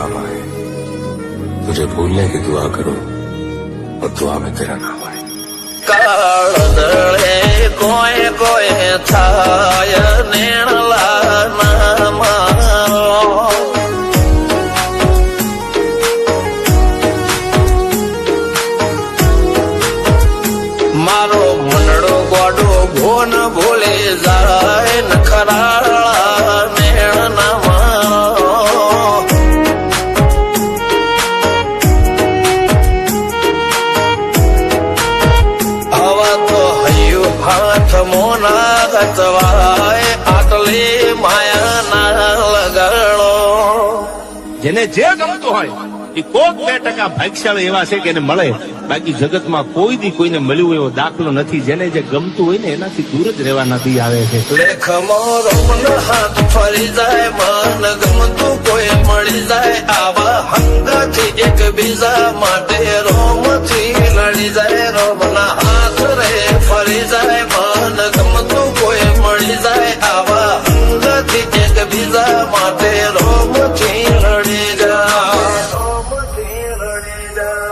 मकाम आए। तुझे भूलने की दुआ करूं और दुआ में तेरा नाम आए। काळदळे कोय कोय थाय नेणला नाम मारो मनडो गोडो भोन भूले जाय नखराळा नेण नाम हवा तो हयु हाथ मोना गतवाय आटले माया ना लगाड़ो। જેને જે ગમતું હોય એ કોક 2% ભાગ્યશાળી એવા છે કે એને મળે, બાકી જગતમાં કોઈ દી કોઈને મળ્યું એવો દાખલો નથી. જેને જે ગમતું હોય ને એનાથી દૂર જ રહેવાનાથી આવે છે. લેખ મોરો મન હાથ ફરી જાય મન ગમતું કોઈ મળી જાય આવા હંગથી એકબીજા માટે રોમથી લડી જાય રોમના હાથ રે ફરી જાય મન ગમતું કોઈ મળી જાય આવા હંગથી એકબીજા માટે રોમથી લડી જાય રોમથી લડી જાય।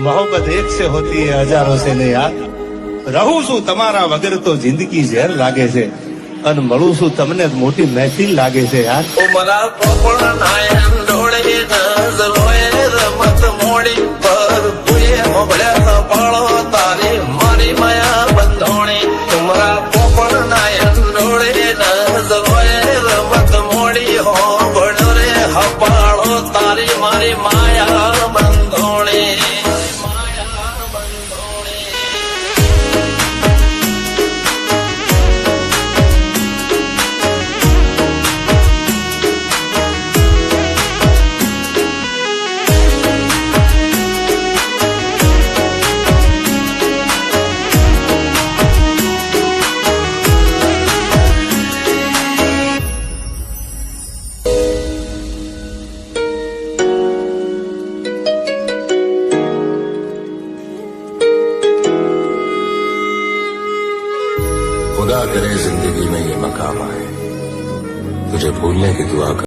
मोहब्बत एक से होती है हजारों से नहीं यार। રહું છું તમારા વગર તો જિંદગી ઝેર લાગે છે અને મળું છું તમને મોટી મહેફિલ લાગે છે યાર। ઉમરા પોપળ નાયન ડોળે નજરોએ રમત મોડી પર ભૂએ મોગળ્યા પાળો તારી મારી માયા બંધોણી। ઉમરા પોપળ નાયન ડોળે નજરોએ રમત મોડી હો બળો રે હપાળો તારી મારી માયા બંધોણી। खुदा करे जिंदगी में ये मकाम आए। तुझे भूलने की दुआ